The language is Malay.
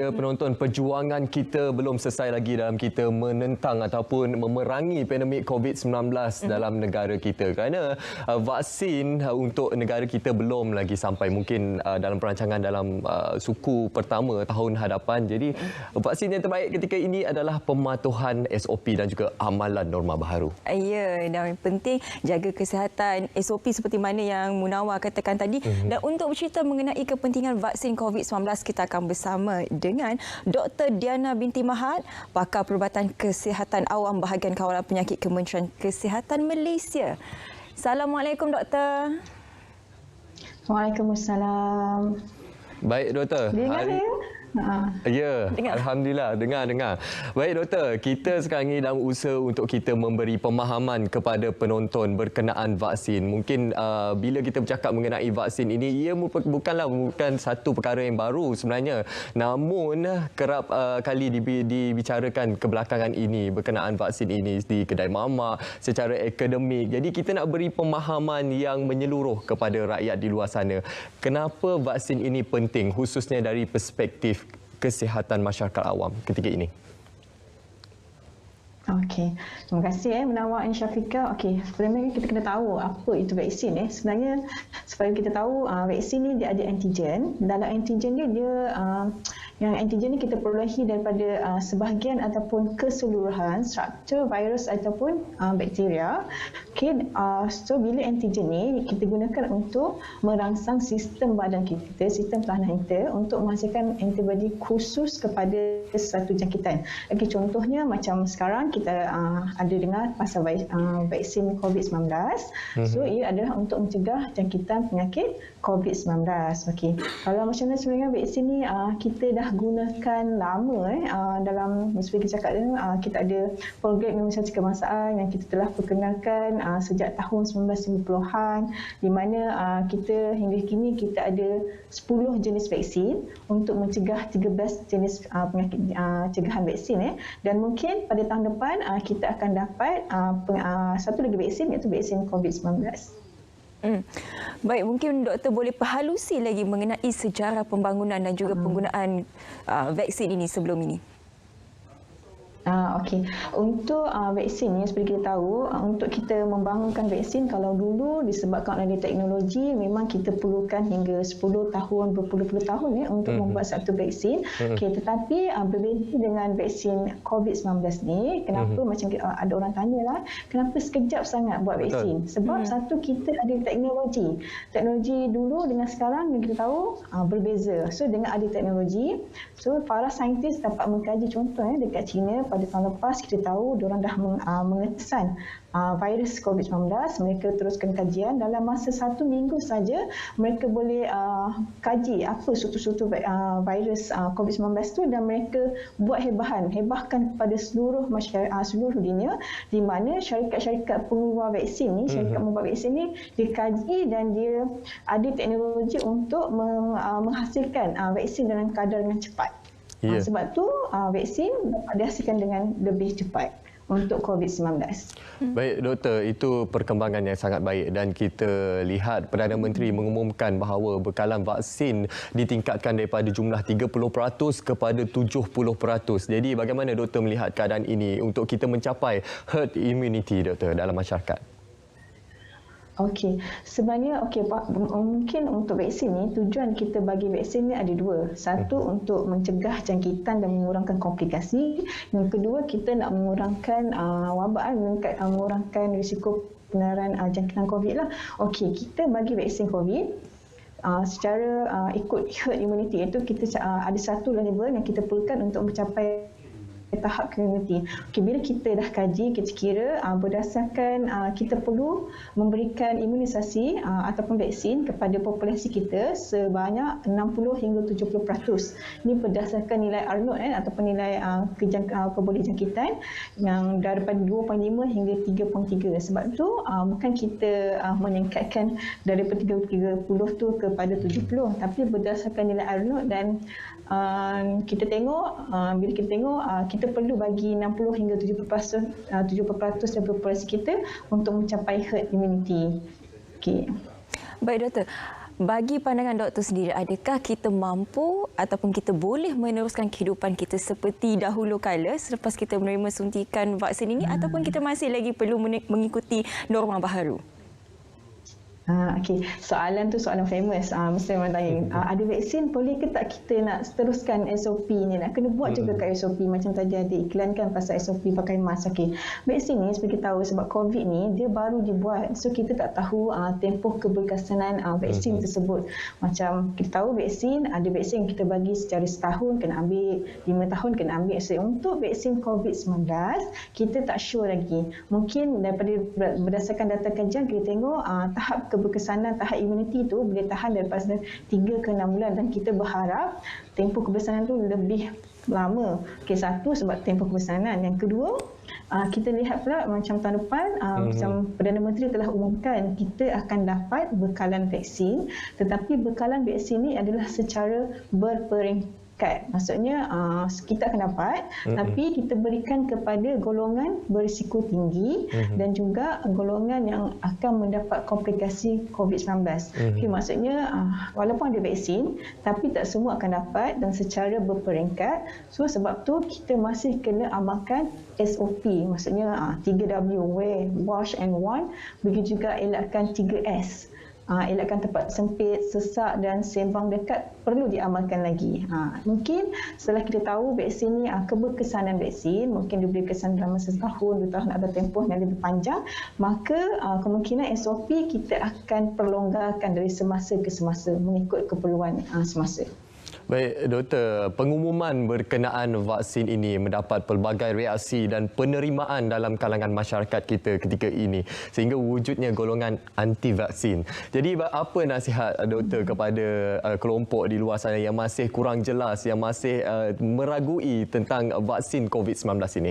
para penonton, perjuangan kita belum selesai lagi dalam kita menentang ataupun memerangi pandemik COVID-19 dalam negara kita. Kerana vaksin untuk negara kita belum lagi sampai, mungkin dalam perancangan dalam suku pertama tahun hadapan. Jadi vaksin yang terbaik ketika ini adalah pematuhan SOP dan juga amalan norma baharu. Ya, dan penting jaga kesihatan SOP seperti mana yang Munawar katakan tadi. Dan untuk bercerita mengenai kepentingan vaksin COVID-19, kita akan bersama dengan Dr. Diana binti Mahat, pakar perubatan kesihatan awam bahagian kawalan penyakit Kementerian Kesihatan Malaysia. Assalamualaikum, Doktor. Waalaikumsalam. Baik, Doktor. Ya, alhamdulillah, dengar. Baik, Doktor, kita sekarang ini dalam usaha untuk kita memberi pemahaman kepada penonton berkenaan vaksin. Mungkin bila kita bercakap mengenai vaksin ini, ia bukan satu perkara yang baru sebenarnya. Namun kerap kali dibicarakan kebelakangan ini berkenaan vaksin ini di kedai mamak secara akademik. Jadi kita nak beri pemahaman yang menyeluruh kepada rakyat di luar sana. Kenapa vaksin ini penting, khususnya dari perspektif kesihatan masyarakat awam ketika ini? Okey, terima kasih Munawar dan Syafiqah. Okey, sebenarnya kita kena tahu apa itu vaksin. Sebenarnya supaya kita tahu vaksin ni dia ada antigen. Dalam antigen dia yang antigen ni kita perolehi daripada sebahagian ataupun keseluruhan struktur virus ataupun bakteria. Okey, so bila antigen ni kita gunakan untuk merangsang sistem badan kita, sistem tahanan kita untuk menghasilkan antibodi khusus kepada satu jangkitan. Okey, contohnya macam sekarang kita ada dengar pasal vaksin COVID-19. So ia adalah untuk mencegah jangkitan penyakit COVID-19. Okey. Kalau macam mana sebenarnya vaksin ni kita dah gunakan lama dalam seperti kita cakap kita ada program imunisasi kebangsaan yang kita telah perkenalkan sejak tahun 1990-an, di mana kita hingga kini kita ada 10 jenis vaksin untuk mencegah 13 jenis penyakit cegahan vaksin dan mungkin pada tahun depan kita akan dapat satu lagi vaksin, iaitu vaksin COVID-19. Baik, mungkin doktor boleh perhalusi lagi mengenai sejarah pembangunan dan juga penggunaan vaksin ini sebelum ini. Okey. Untuk vaksin ni seperti kita tahu, untuk kita membangunkan vaksin, kalau dulu disebabkan oleh teknologi memang kita perlukan hingga 10 tahun, berpuluh-puluh tahun untuk membuat satu vaksin. Okey, tetapi berbeza dengan vaksin COVID-19 ni, kenapa macam ada orang tanyalah, kenapa sekejap sangat buat vaksin? Sebab satu, kita ada teknologi. Teknologi dulu dengan sekarang kita tahu berbeza. So dengan ada teknologi, so para saintis dapat mengkaji, contoh dekat China pada tahun lepas kita tahu diorang dah mengesan virus COVID-19. Mereka teruskan kajian dalam masa 1 minggu saja, mereka boleh kaji apa struktur virus COVID-19 tu, dan mereka buat hebahkan kepada seluruh masyarakat, seluruh dunia, di mana syarikat-syarikat pengeluar vaksin ni, syarikat membuat vaksin ni dikaji dan dia ada teknologi untuk menghasilkan vaksin dalam kadar dengan cepat. Sebab tu vaksin dapat dihasilkan dengan lebih cepat untuk COVID-19. Baik, Doktor, itu perkembangan yang sangat baik dan kita lihat Perdana Menteri mengumumkan bahawa bekalan vaksin ditingkatkan daripada jumlah 30% kepada 70%. Jadi bagaimana Doktor melihat keadaan ini untuk kita mencapai herd immunity, Doktor, dalam masyarakat? Okey, sebenarnya mungkin untuk vaksin ni, tujuan kita bagi vaksin ni ada dua. Satu, untuk mencegah jangkitan dan mengurangkan komplikasi. Yang kedua, kita nak mengurangkan wabak, mengurangkan risiko penularan jangkitan COVID lah. Okey, kita bagi vaksin COVID secara ikut herd immunity, iaitu kita ada satu level yang kita perlukan untuk mencapai tahap community. Okey, bila kita dah kaji, kita kira berdasarkan kita perlu memberikan imunisasi ataupun vaksin kepada populasi kita sebanyak 60 hingga 70%. Ini berdasarkan nilai R0 ataupun nilai keboleh jangkitan yang daripada 2.5 hingga 3.3. Sebab tu bukan kita meningkatkan daripada 30 tu kepada 70, tapi berdasarkan nilai R0 dan kita tengok bila kita tengok kita perlu bagi 60 hingga 70% dari populasi kita untuk mencapai herd immunity. Okey. Baik, Doktor. bagi pandangan doktor sendiri, adakah kita mampu ataupun kita boleh meneruskan kehidupan kita seperti dahulu kala selepas kita menerima suntikan vaksin ini ataupun kita masih lagi perlu mengikuti norma baharu? Okey, soalan tu soalan famous. Mesti orang tanya, ada vaksin boleh ke tak kita nak teruskan SOP ni? Nak kena buat juga kat SOP macam tadi ada iklankan pasal SOP pakai mask. Okey, vaksin ni seperti kita tahu sebab COVID ni dia baru dibuat. So kita tak tahu tempoh keberkesanan vaksin tersebut. Macam kita tahu vaksin, ada vaksin yang kita bagi secara setahun kena ambil, 5 tahun kena ambil. So untuk vaksin COVID-19 kita tak sure lagi. Mungkin daripada berdasarkan data kajian kita tengok tahap keberkesanan, tahap imuniti tu boleh tahan daripada 3 ke 6 bulan dan kita berharap tempoh keberkesanan tu lebih lama. Okey, satu sebab tempoh keberkesanan. Yang kedua, kita lihat pula macam tahun depan macam Perdana Menteri telah umumkan kita akan dapat bekalan vaksin, tetapi bekalan vaksin ni adalah secara berperingkat. Maksudnya kita akan dapat tapi kita berikan kepada golongan berisiko tinggi dan juga golongan yang akan mendapat komplikasi COVID-19. Okay, maksudnya walaupun ada vaksin tapi tak semua akan dapat dan secara berperingkat. So sebab tu kita masih kena amalkan SOP. Maksudnya 3W, wear, wash and warn. Begitu juga elakkan 3S. Elakkan tempat sempit, sesak dan sembang dekat perlu diamalkan lagi. Mungkin setelah kita tahu vaksin ni, keberkesanan vaksin, mungkin diberi kesan dalam masa setahun, 2 tahun atau tempoh yang lebih panjang, maka kemungkinan SOP kita akan perlonggarkan dari semasa ke semasa mengikut keperluan semasa. Baik, Doktor, pengumuman berkenaan vaksin ini mendapat pelbagai reaksi dan penerimaan dalam kalangan masyarakat kita ketika ini sehingga wujudnya golongan anti vaksin. Jadi apa nasihat Doktor kepada kelompok di luar sana yang masih kurang jelas, yang masih meragui tentang vaksin COVID-19 ini?